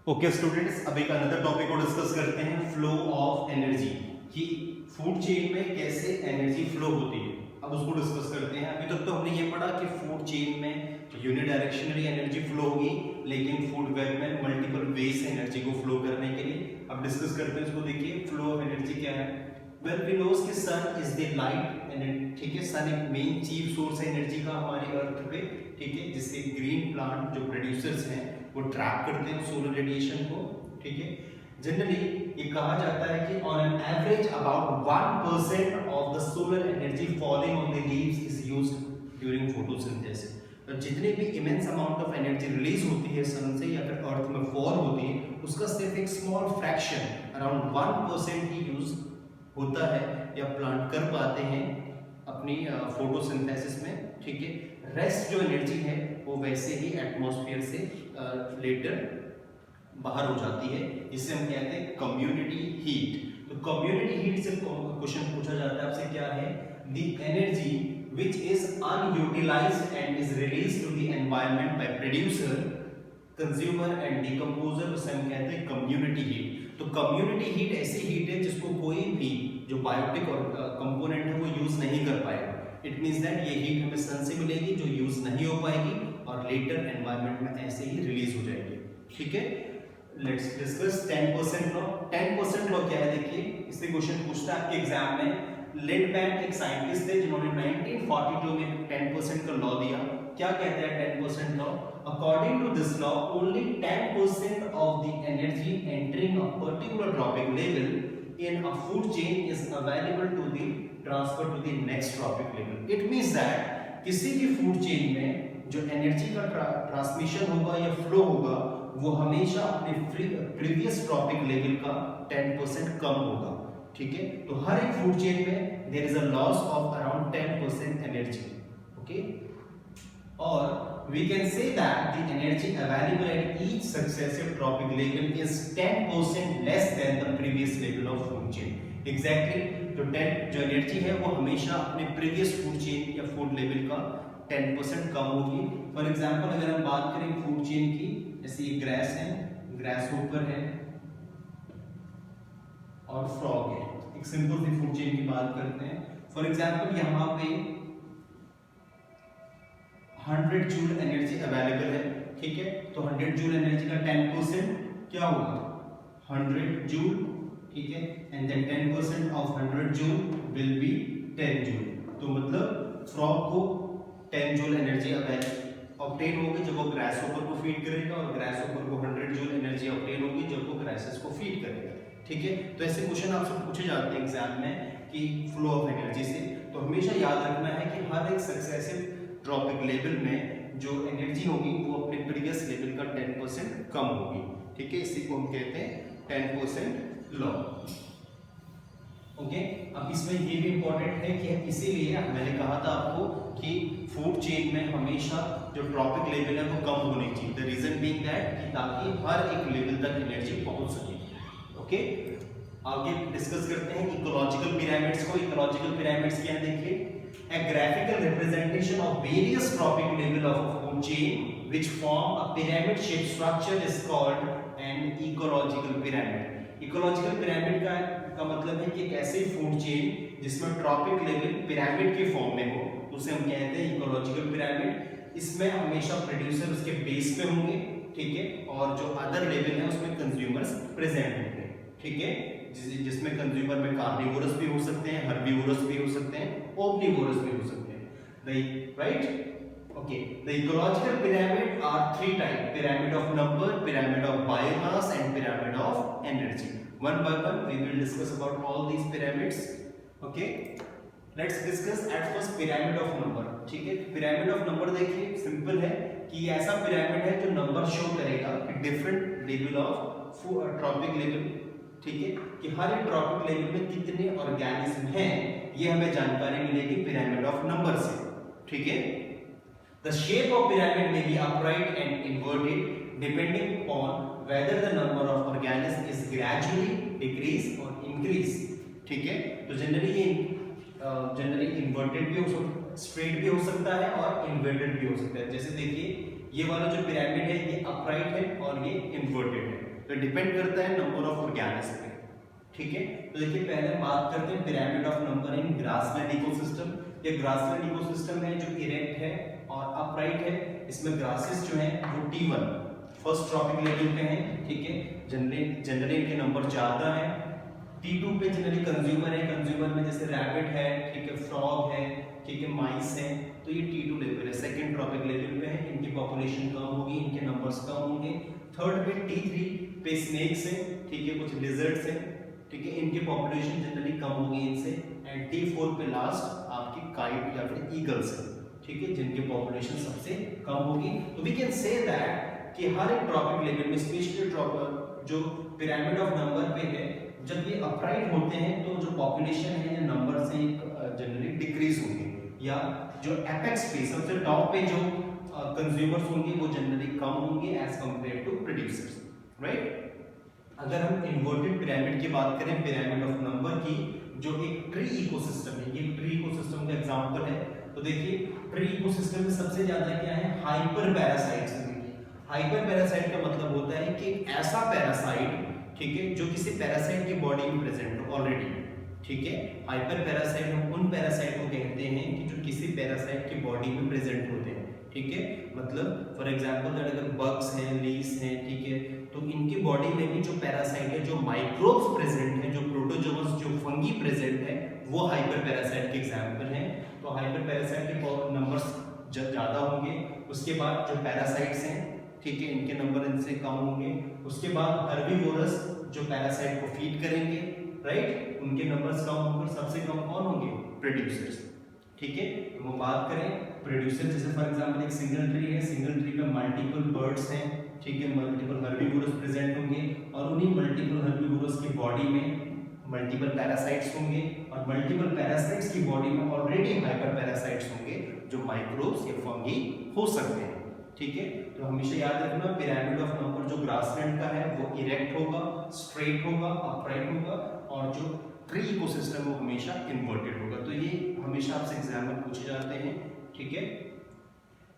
Okay students, अब एक another topic को डिस्कस करते हैं, फ्लो ऑफ एनर्जी। कि फूड चेन में कैसे एनर्जी फ्लो होती है, अब उसको डिस्कस करते हैं। अभी तक तो हमने ये पढ़ा कि फूड चेन में यूनिडायरेक्शनली एनर्जी फ्लो होगी, लेकिन फूड वेब में मल्टीपल वेज एनर्जी को फ्लो करने के लिए। अब डिस्कस करते हैं इसको। देखिए फ्लो ऑफ एनर्जी क्या है। वेल वी नोस कि सन इज द लाइट एनर्जी, ठीक है। सन एक मेन चीफ सोर्स है एनर्जी का हमारी अर्थ पे, ठीक है, जिससे ग्रीन प्लांट जो प्रोड्यूसर्स हैं वो ट्रैप करते हैं सोलर रेडिएशन को, ठीक है। जनरली ये कहा जाता है कि on an average about 1% of the solar energy falling on the leaves is used during photosynthesis. तो जितने भी immense amount of energy release होती है सन से या फिर अर्थ में फॉल होती है, उसका सिर्फ एक स्मॉल फ्रैक्शन अराउंड 1% ही यूज होता है या प्लांट कर पाते हैं अपनी फोटोसिंथेसिस में, ठीक है। रेस्ट जो एनर्जी है वो वैसे ही एटमॉस्फेयर से लेटर बाहर हो जाती है। इसे हम कहते हैं कम्युनिटी हीट। तो कम्युनिटी हीट से क्वेश्चन पूछा जाता है आपसे, क्या है the energy which is unutilized and is released to the environment by producer, consumer and decomposer, उसे हम कहते हैं कम्युनिटी हीट। तो कम्युनिटी हीट ऐसी हीट है जिसको कोई भी जो बायोटिक और कंपोनेंट है वो यूज नहीं कर पाएगा। इट मींस दैट ये हीट हमें सन से मिलेगी जो यूज नहीं हो पाएगी और लेटर एनवायरनमेंट में ऐसे ही रिलीज हो जाएगी, ठीक है। Let's discuss 10% law. 10% लॉ क्या है, देखिए इससे क्वेश्चन पूछता है आपके एग्जाम में। लिंडमैन एक साइंटिस्ट थे जिन्होंने 1942 में 10% का लॉ दिया। क्या कहते हैं 10% law? According to this law only 10% of the energy entering a particular trophic level in a food chain is available to the transfer to the next trophic level. It means that किसी भी food chain में जो energy का transmission होगा या flow होगा वो हमेशा अपने प्रीवियस ट्रॉपिक लेवल का 10% कम होगा, ठीक है। तो हर एक फूड चेन में there is a loss of around 10% energy, okay. और we can say that the energy available at each successive trophic level is 10% less than the previous level of food chain. Exactly जो energy है वो हमेशा अपने previous food chain या food level का 10% कम होगी। For example अगर हम बात करें फूड चेन की, जैसे ये ग्रास है, ग्रास ऊपर है और फ्रॉग है। एक सिंपल सी फूड चेन की बात करते हैं। फॉर एग्जांपल यहाँ पे 100 जूल एनर्जी अवेलेबल है, ठीक है। तो 100 जूल एनर्जी का 10% क्या होगा 100 जूल, ठीक है। And then 10% of 100 joule will be 10 joule. तो मतलब फ्रॉग को 10 जूल एनर्जी ऑब्टेन होगी जब वो ग्रासहोपर को फीड करेगा और ग्रासहोपर को 100 जूल एनर्जी ऑब्टेन होगी जब वो ग्रासेस को फीड करेगा, ठीक है। तो ऐसे क्वेश्चन आपसे पूछे जाते हैं एग्जाम में कि फ्लो ऑफ एनर्जी से। तो हमेशा याद रखना है कि हर एक सक्सेसिव ट्रॉपिक लेवल में जो एनर्जी होगी वो अपने प्रीवियस लेवल का 10% कम होगी, ठीक है। इसी को हम कहते हैं 10% लॉ, ओके। अब इसमें ये भी इंपॉर्टेंट है कि इसीलिए मैंने कहा था आपको कि फूड चेन में हमेशा जो ट्रॉपिक लेवल है वो कम होनी चाहिए। द रीजन बीइंग दैट कि ताकि हर एक लेवल तक एनर्जी पहुंच सके, ओके। आगे डिस्कस करते हैं इकोलॉजिकल पिरामिड्स को। इकोलॉजिकल पिरामिड्स क्या है, देखिए a graphical representation of various tropic level of a food chain which form a pyramid shaped structure is called an ecological pyramid. Ecological pyramid का मतलब है कि एक ऐसी फूड चेन जिसमें ट्रॉपिक लेवल पिरामिड के फॉर्म में हो, उसे हम कहते हैं इकोलॉजिकल पिरामिड। इसमें हमेशा प्रोड्यूसर उसके बेस पे होंगे, ठीक है, और जो अदर लेवल है उसमें कंज्यूमर्स प्रेजेंट होंगे, ठीक है। जिसमें कंज्यूमर में कार्निवोरस भी हो सकते हैं, हर्बीवोरस भी हो सकते हैं, ओमनीवोरस भी हो सकते हैं, right, okay. The ecological pyramid are 3 type: pyramid of number, pyramid of biomass and pyramid of energy. One by one we will discuss about all these pyramids, okay. Let's discuss at first pyramid of number, ठीक है। Pyramid of number देखिए simple है कि ऐसा pyramid है जो number show करेगा कि different level of trophic level, ठीक है, कि हर एक ट्रॉपिक लेवल में कितने ऑर्गेनिज्म हैं ये हमें जानकारी मिलेगी पिरामिड ऑफ नंबर से, ठीक है। द शेप ऑफ पिरामिड में B upright and inverted depending upon whether the number of organism is gradually decrease और इंक्रीज, ठीक है। तो जनरली इन्वर्टेड भी हो सकता, स्ट्रेट भी हो सकता है और इन्वर्टेड भी हो सकता है। जैसे देखिए ये वाला जो पिरामिड है ये अपराइट है और ये इन्वर्टेड है, तो डिपेंड करता है नंबर ऑफ ऑर्गेनिज्म पे, ठीक है। तो देखिए पहले बात करते हैं pyramid of number in grassland ecosystem. ये ग्रासलैंड इकोसिस्टम है जो इरेक्ट है और अपराइट है। इसमें ग्रासेस जो है वो T1 फर्स्ट ट्रॉपिक लेवल पे हैं, ठीक है। जनरली इनके नंबर ज्यादा है। T2 पे जनरली कंज्यूमर है, कंज्यूमर में जैसे रैबिट है, ठीक है, फ्रॉग है, ठीक है, माइस है, तो ये T2 लेवल है, सेकंड ट्रॉपिक लेवल पे है। इनकी पॉपुलेशन कम होगी, इनके नंबर्स कम होंगे। थर्ड पे T3 पे स्नेक्स है, ठीक है, कुछ लिजर्ड्स हैं, ठीक है, इनकी पॉपुलेशन जनरली कम होगी इनसे। एंड T4 पे लास्ट आपकी काइट या फिर ईगल्स है, ठीक है, जिनकी पॉपुलेशन सबसे कम होगी। तो वी कैन से दैट कि हर एक ट्रॉपिक लेवल में स्पेशली जो पिरामिड ऑफ नंबर पे है, जब ये अपराइट होते हैं तो जो पॉपुलेशन है या नंबर से जनरली डिक्रीज होंगे, या जो एपेक्स पे सबसे टॉप पे जो कंज्यूमर्स होंगे वो जनरली कम होंगे as compare to producers, right. अगर हम इन्वर्टेड पिरामिड की बात करें, पिरामिड ऑफ नंबर की, जो एक ट्री इकोसिस्टम है, ये ट्री इकोसिस्टम का एग्जांपल है। तो देखिए ट्री इकोसिस्टम में सबसे ज्यादा क्या है, हाइपर पैरासाइट्स हैं। हाइपर पैरासाइट का मतलब होता है कि ऐसा पैरासाइट, ठीक है, जो किसी पैरासाइट की बॉडी में प्रेजेंट हो ऑलरेडी, ठीक है। हाइपर पैरासाइट हम उन पैरासाइट को कहते हैं कि जो किसी पैरासाइट की बॉडी में प्रेजेंट होते हैं, ठीक है। मतलब फॉर एग्जांपल अगर बग्स हैं, लीस हैं, ठीक है, तो इनकी बॉडी में भी जो पैरासाइट है, जो माइक्रोब्स प्रेजेंट है, जो प्रोटोजोअस, जो फंगी प्रेजेंट है, वो हाइपर पैरासाइट के एग्जांपल हैं। तो हाइपर पैरासाइट के नंबर्स ज्यादा होंगे। उसके बाद जो पैरासाइट्स हैं, ठीक है, इनके नंबर इनसे कम होंगे। उसके बाद हर्बीवोरस जो पैरासाइट को फीड करेंगे, राइट, उनके नंबर्स कम होंगे। सबसे कम कौन होंगे, प्रोड्यूसर्स, ठीक है। तो हम बात करें प्रोड्यूसर, जैसे फॉर एग्जांपल एक सिंगल ट्री है, सिंगल ट्री पे मल्टीपल बर्ड्स हैं, ठीक है, मल्टीपल हर्बीवोरस प्रेजेंट होंगे, और उन्हीं मल्टीपल हर्बीवोरस की बॉडी में मल्टीपल पैरासाइट्स होंगे, और मल्टीपल पैरासाइट्स की बॉडी में ऑलरेडी हाइपर पैरासाइट्स होंगे जो माइक्रोब्स या फंगी हो सकते हैं, ठीक है। तो हमेशा याद रखना पिरामिड ऑफ नंबर जो ग्रासलैंड का है वो इरेक्ट होगा, स्ट्रेट होगा, अपराइट होगा, और जो ट्री इकोसिस्टम वो हमेशा इन्वर्टेड होगा। तो ये हमेशा आपसे एग्जाम में पूछे जाते हैं, ठीक है।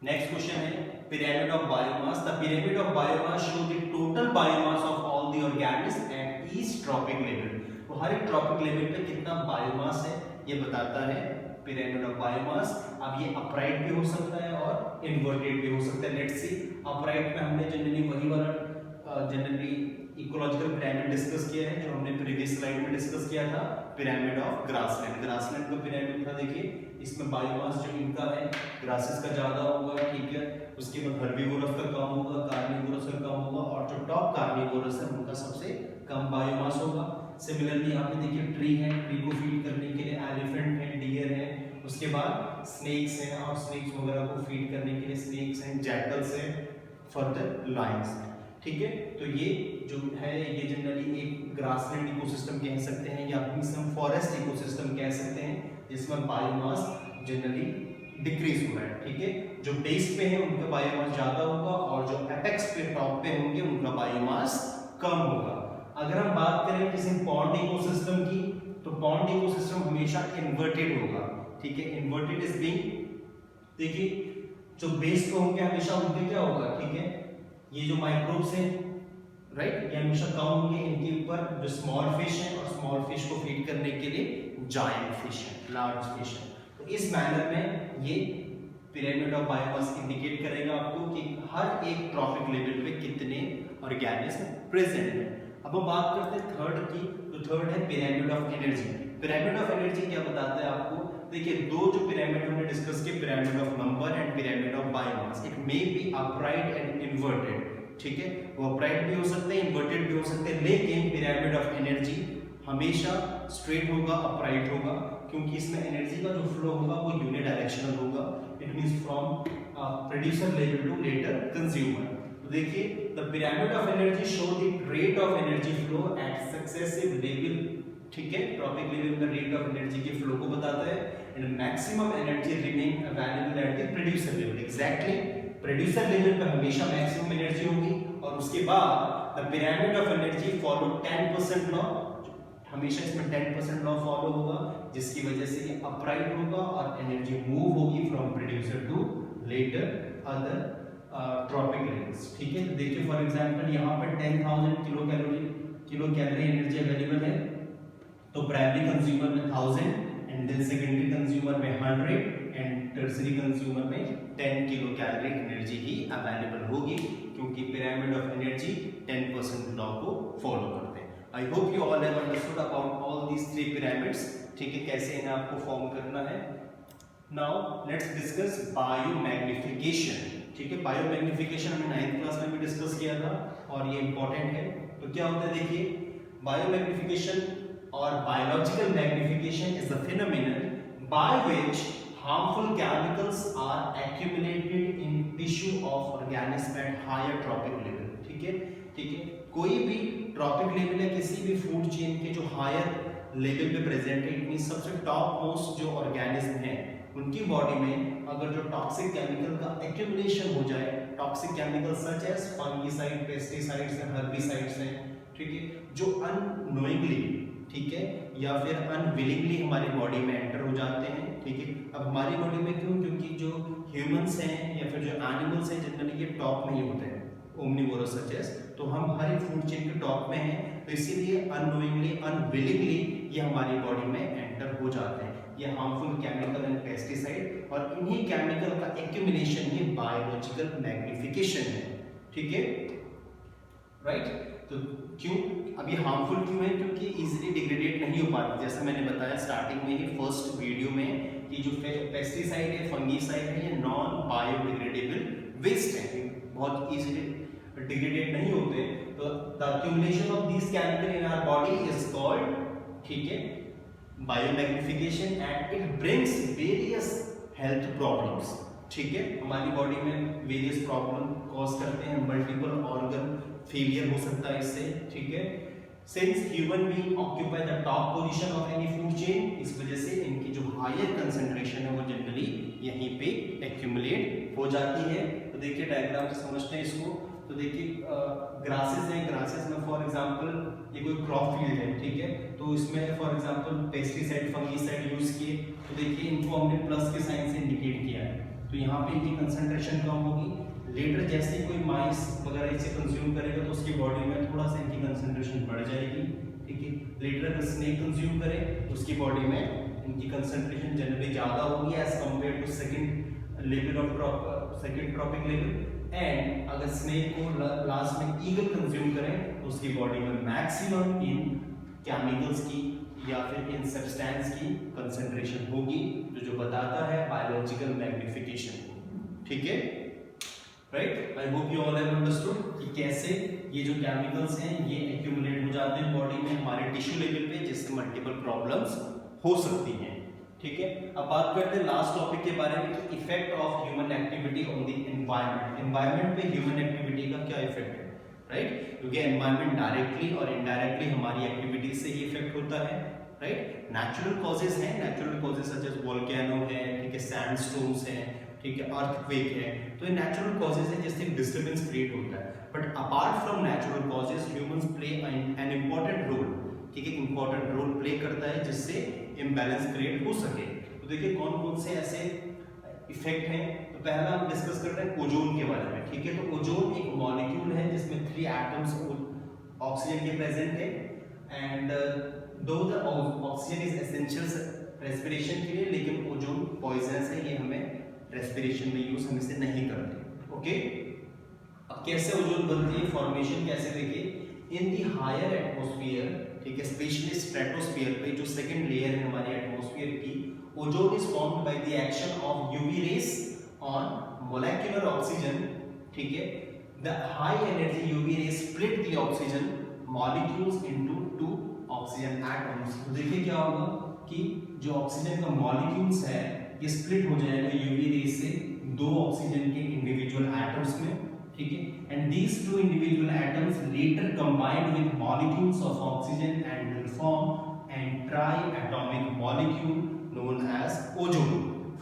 नेक्स्ट क्वेश्चन है pyramid of biomass. The pyramid of biomass show the total biomass of all the organism at each trophic level. तो हर एक ट्रॉपिक लेवल पे कितना बायोमास है ये बताता है पिरामिड ऑफ बायोमास। अब ये अपराइट भी हो सकता है और इन्वर्टेड भी हो सकता है। लेट्स सी, अपराइट में हमने जनरली वही वाला जनरली इकोलॉजिकल पिरामिड डिस्कस किया है जो हमने प्रीवियस स्लाइड में डिस्कस किया था, पिरामिड ऑफ ग्रासलैंड। ग्रासलैंड का पिरामिड था, देखिए इसमें बायोमास जो इनका है ग्रासेस का ज्यादा होगा, ठीक है। उसके बाद हर्बीवोरस का कम होगा, कार्निवोरस का कम होगा, और जो टॉप कार्निवोरस है उनका सबसे कम बायोमास होगा। सिमिलरली यहाँ पे देखिए ट्री है, ट्री को फीड करने के लिए एलिफेंट है, डियर है, उसके बाद स्नेक्स हैं, और स्नेक्स वगैरह को फीड करने के लिए स्नेक्स हैं, जैकल्स हैं, फर्दर लायंस, ठीक है। तो ये जो है ये जनरली एक ग्रासलैंड इकोसिस्टम कह सकते हैं, या हम फॉरेस्ट इकोसिस्टम कह सकते हैं, जिसमें बायोमास जनरली डिक्रीज हो रहा है, ठीक है। जो बेस पे है उनका बायोमास ज्यादा होगा, और जो एपेक्स पे टॉप पे होंगे उनका बायोमास कम होगा। अगर हम बात करें किसी पॉन्ड इकोसिस्टम की, तो पॉन्ड इकोसिस्टम हमेशा इन्वर्टेड होगा, ठीक है। इन्वर्टेड इज बीइंग, देखिए जो बेस पे होंगे हमेशा उनके क्या होगा, ठीक है, ये जो माइक्रोब्स हैं, राइट, ये हमेशा कम होंगे। इनके ऊपर जो स्मॉल फिश है, और स्मॉल फिश को फीड करने के लिए जायंट फिश है, लार्ज फिश है। तो इस मैनर में ये पिरामिड ऑफ बायोमास इंडिकेट करेगा आपको कि हर एक ट्रॉपिक लेवल पे कितने ऑर्गेनिज्म प्रेजेंट है। अब हम बात करते हैं थर्ड की, तो थर्ड है pyramid of energy. Pyramid of energy क्या बताता है आपको, देखिए दो जो पिरामिड हमने डिस्कस किए, pyramid of number and pyramid of biomass, it may be upright and inverted, ठीक है। वो अपराइट भी हो सकते हैं, इन्वर्टेड भी हो सकते हैं, लेकिन पिरामिड ऑफ एनर्जी हमेशा स्ट्रेट होगा, अपराइट होगा, क्योंकि इसमें एनर्जी का जो फ्लो होगा वो यूनिडायरेक्शनल होगा। It means from producer level to latter consumer. तो देखिए the pyramid of energy show the rate of energy flow at successive level, ठीक है। ट्रॉपिक लेवल में रेट ऑफ एनर्जी के फ्लो को बताता है, and maximum energy remain available at the producer level. Exactly producer level पे हमेशा maximum energy होगी, और उसके बाद the pyramid of energy follow 10% law, हमेशा इसमें 10% लॉ फॉलो होगा, जिसकी वजह से ये अपराइट होगा और एनर्जी मूव होगी from producer to latter other trophic levels, ठीक है। तो देखिए फॉर एग्जांपल यहाँ पर 10,000 किलो कैलोरी एनर्जी अवेलेबल है, तो प्राइमरी कंज्यूमर में 1000 एंड देन सेकेंडरी कंज्यूमर में 100 एंड टर्सरी कंज्यूमर में 10 किलो कैलोरी एनर्जी ही अवेलेबल होगी, क्योंकि पिरामिड ऑफ एनर्जी 10% लॉ को फॉलो करते हैं। I hope you all have understood about all these 3 pyramids, ठीक है, कैसे इन्हें आपको फॉर्म करना है। नाउ लेट्स डिस्कस बायोमैग्निफिकेशन, ठीक है। बायोमैग्निफिकेशन हमने 9th क्लास में भी डिस्कस किया था और ये इंपॉर्टेंट है। तो क्या होता है, देखिए बायोमैग्निफिकेशन और biological magnification is the phenomenon by which harmful chemicals are accumulated in tissue of organism at higher trophic level, ठीक है, ठीक है। कोई भी ट्रॉपिक लेवल या किसी भी फूड चेन के जो हायर लेवल पे प्रेजेंट है, इतनी सबसे टॉप मोस्ट जो ऑर्गेनिज्म है उनकी बॉडी में अगर जो टॉक्सिक केमिकल का एक्यूमुलेशन हो जाए, toxic chemical such as fungicide, pesticides and herbicides हैं, ठीक है, जो अननोइंगली, ठीक है, या फिर अनविलिंगली हमारी बॉडी में एंटर हो जाते हैं, ठीक है। अब हमारी बॉडी में क्यों, क्योंकि जो ह्यूमंस हैं या फिर जो एनिमल्स हैं जनरली ये टॉप में ही होते हैं, ओमनिवोरस सच एज, तो हम हर एक फूड चेन के टॉप में हैं, तो इसीलिए अननोइंगली अनविलिंगली ये हमारी बॉडी में एंटर हो जाते हैं, ये हार्मफुल केमिकल एंड पेस्टिसाइड, और इन्हीं केमिकल का एक्यूमुलेशन ही बायोलॉजिकल मैग्निफिकेशन है, ठीक है, राइट। तो क्यों अब ये हार्मफुल क्यों है, क्योंकि इजीली डिग्रेडेट नहीं हो पाती, जैसा मैंने बताया स्टार्टिंग में ही फर्स्ट वीडियो में कि जो पेस्टिसाइड है, फंगीसाइड है, ये नॉन बायोडिग्रेडेबल वेस्ट है, बहुत इजीली डिग्रेडेट नहीं होते, तो the accumulation of this chemical in our body is called, ठीक है, biomagnification and it brings various health problems, ठीक है, हमारी बॉडी में वेरियस प्रॉब्लम कॉज करते हैं, मल्टीपल ऑर्गन फेलियर हो सकता है इससे, ठीक है। Since human being occupy the top position of any food chain, इस वजह से इनकी जो हायर कंसंट्रेशन है वो जनरली यहीं पे एक्यूमुलेट हो जाती है। तो देखिए डायग्राम से समझते हैं इसको। तो देखिए ग्रासेस हैं, ग्रासेस में फॉर एग्जांपल ये कोई क्रॉप फील्ड है, ठीक है, तो इसमें for example pesticide, fungicide use किए, तो देखिए इनको हमने प्लस के साइन से इंडिकेट किया है, तो यहाँ पे इनकी कंसंट्रेशन कम होगी। लेटर जैसे कोई माइस वगैरह इसे कंज्यूम करेगा तो उसकी बॉडी में थोड़ा सा इनकी कंसंट्रेशन बढ़ जाएगी, ठीक है। लेटर अगर स्नेक कंज्यूम करे तो उसकी बॉडी में इनकी कंसंट्रेशन जनरली ज़्यादा होगी as compare to second level of second trophic level. And अगर स्नेक को लास्ट में ईगल कंज्यूम करें तो उसकी बॉडी में मैक्सिमम इन केमिकल्स की या फिर इन सब्सटेंस की कंसंट्रेशन होगी, जो बताता है बायोलॉजिकल मैग्निफिकेशन, ठीक है, right. I hope you all have understood कि कैसे ये जो केमिकल्स हैं ये एक्यूमुलेट हो जाते हैं बॉडी में हमारे टिश्यू लेवल पे, जिससे मल्टीपल प्रॉब्लम्स हो सकती हैं, ठीक है। अब बात करते हैं लास्ट टॉपिक के बारे में कि effect of human activity on the environment. Environment पे ह्यूमन एक्टिविटी का क्या इफेक्ट है, राइट, क्योंकि एनवायरनमेंट डायरेक्टली और इनडायरेक्टली हमारी एक्टिविटी से ही इफेक्ट होता है, राइट। नेचुरल कॉजेज हैं, natural causes such as volcano है, ठीक है, सैंडस्टोन्स हैं, ठीक है, अर्थक्वेक है, तो ये नेचुरल कॉजेज है जिससे डिस्टर्बेंस क्रिएट होता है। But apart from natural causes humans play an important role, ठीक है, इंपॉर्टेंट रोल प्ले करता है जिससे इम्बैलेंस क्रिएट हो सके। तो देखिए कौन कौन से ऐसे इफेक्ट हैं। तो पहला हम डिस्कस करते हैं ओजोन के बारे में, ठीक है। तो ओजोन एक मॉलिक्यूल है जिसमें 3 एटम्स ऑक्सीजन के प्रेजेंट है, एंड दो the oxygen is essential respiration के लिए, लेकिन ओजोन पॉइजनस है, ये हमें रेस्पिरेशन में यूज हम इसे नहीं करते, ओके। अब कैसे ओजोन बनती है, फॉर्मेशन कैसे, देखिए इन दी हायर एटमॉस्फेयर, ठीक है, स्पेशली स्ट्रेटोस्फेयर पे जो सेकंड लेयर है हमारी एटमॉस्फेयर की, ozone is formed by the action of UV rays on molecular oxygen, ठीक है। The high energy UV rays split the oxygen molecules into 2 oxygen atoms. तो देखिए क्या होगा कि जो ऑक्सीजन का मॉलिक्यूल्स है ये स्प्लिट हो जाएगा यूवी रेस से 2 ऑक्सीजन के इंडिविजुअल एटम्स में, ठीक है। And these 2 individual atoms later combined with molecules of oxygen and will form an triatomic molecule known as ozone,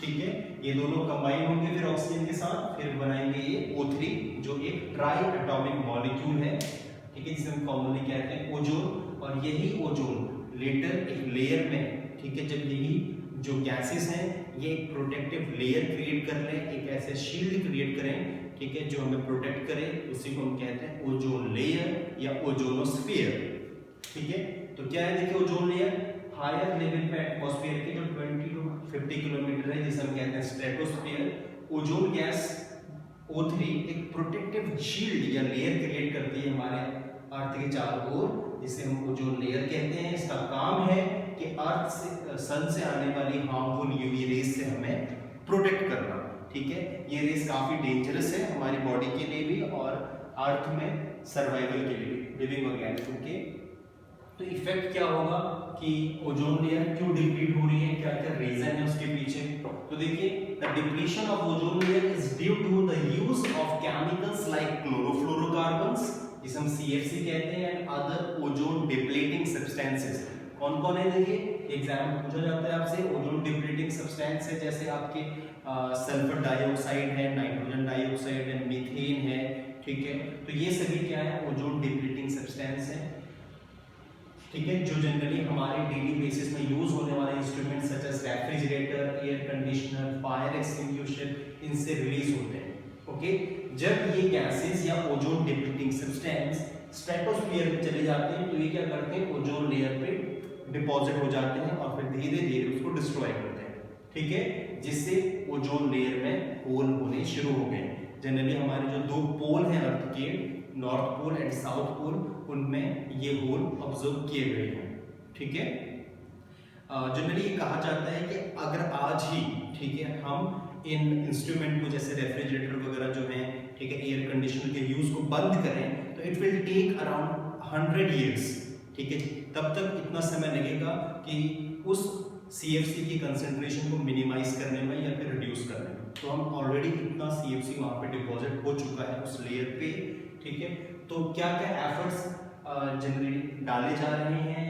ठीक है। ये दोनों कंबाइन होंगे फिर ऑक्सीजन के साथ, फिर बनाएंगे ये O3 जो एक ट्राई एटॉमिक मॉलिक्यूल है, ठीक है, जिसे हम कॉमनली कहते हैं ओजोन। और यही ओजोन लेटर एक लेयर में, ठीक है, जब यही जो गैसेस हैं ये एक प्रोटेक्टिव लेयर क्रिएट कर लें, एक ऐसे शील्ड क्रिएट करें, ठीक है, जो हमें प्रोटेक्ट करे, उसी को हम कहते हैं ओजोन लेयर या ओजोनोस्फीयर। ठीक है, तो क्या है देखिए ओजोन लेयर हायर लेवल पे एटमॉस्फेयर के जो 20 टू 50 किलोमीटर है, जिसे हम कहते हैं स्ट्रेटोस्फीयर। ओजोन गैस O3 एक प्रोटेक्टिव शील्ड या लेयर क्रिएट करती है हमारे अर्थ के चारों ओर, जिसे हम ओजोन लेयर कहते हैं। इसका काम है कि अर्थ से सन से आने वाली हार्मफुल यूवी रेस से हमें प्रोटेक्ट करना। ठीक है, ये रेस काफी डेंजरस है हमारी बॉडी के लिए भी और अर्थ में सर्वाइवल के लिए भी, लिविंग ऑर्गेनिज्म के। तो इफेक्ट क्या होगा कि ओजोन लेयर क्यों डिप्लीट हो रही है, क्या क्या रीजन है उसके पीछे। तो देखिए, the depletion of ozone layer is due to the use of chemicals like chlorofluorocarbons, जिसे हम CFC कहते हैं, and other ozone depleting substances. कौन कौन है देखिए, एग्जाम में पूछा जाता है आपसे। ओजोन डिप्लीटिंग सब्सटेंस है जैसे आपके सल्फर डाइऑक्साइड है, नाइट्रोजन डाइऑक्साइड है, मीथेन है। ठीक है, तो ये सभी क्या है, ओजोन डिप्लीटिंग सब्सटेंस है। ठीक है, जो जनरली हमारे डेली बेसिस में यूज होने वाले instrument such as refrigerator, air conditioner, fire extinguisher, इनसे रिलीज होते हैं। ओके, जब ये गैसेस या ओजोन डिप्लीटिंग सब्सटेंस स्ट्रेटोस्फीयर में चले जाते हैं तो ये क्या करते हैं, ओजोन लेयर पे डिपॉजिट हो जाते हैं और फिर धीरे धीरे उसको डिस्ट्रॉय करते हैं। ठीक है, जिससे ओजोन लेयर में होल होने शुरू हो गए। जनरली हमारे जो दो पोल हैं अर्थ के, north pole and south pole, उनमें ये होल ऑब्जर्व किए गए हैं। ठीक है, जनरली ये कहा जाता है कि अगर आज ही, ठीक है, हम इन इंस्ट्रूमेंट को जैसे रेफ्रिजरेटर वगैरह जो हैं, ठीक है, एयर कंडीशनर के यूज को बंद करें तो it will take around 100 years। ठीक है, तब तक इतना समय लगेगा कि उस CFC की कंसेंट्रेशन को मिनिमाइज करने में या फिर रिड्यूस करने में। तो हम ऑलरेडी इतना CFC वहाँ पे डिपॉजिट हो चुका है उस लेयर पे। ठीक है, तो क्या क्या एफर्ट्स जनरली डाले जा रहे हैं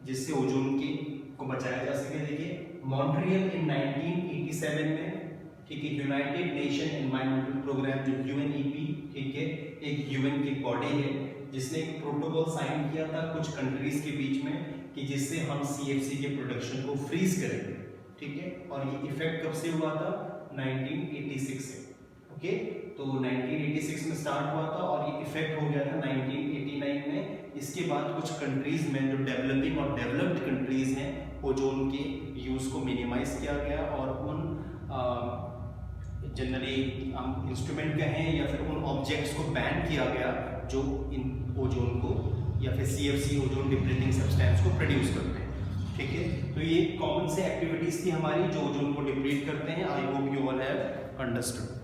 जिससे ओजोन के को बचाया जा सके। देखिए, मॉन्ट्रियल इन 1987 में, ठीक है, यूनाइटेड नेशन एनवायरमेंटल प्रोग्राम जो UNEP, ठीक है, एक UN की बॉडी है जिसने एक प्रोटोकॉल साइन किया था कुछ कंट्रीज के बीच में कि जिससे हम CFC के प्रोडक्शन को फ्रीज करेंगे। ठीक है, और ये इफेक्ट कब से हुआ था, 1986 से। ओके, तो 1986 में स्टार्ट हुआ था और ये इफेक्ट हो गया था 1989 में। इसके बाद कुछ कंट्रीज में जो डेवलपिंग और डेवलप्ड कंट्रीज हैं, ओजोन के यूज को मिनिमाइज किया गया और उन जनरली हम इंस्ट्रूमेंट कहें या फिर उन ऑब्जेक्ट्स को बैन किया गया जो इन ओजोन को या फिर CFC ओजोन डिप्लीटिंग सब्सटेंस को प्रोड्यूस करते हैं। ठीक है, तो ये कॉमन से एक्टिविटीज थी हमारी जो ओजोन को डिप्लीट करते हैं। I hope you all have understood.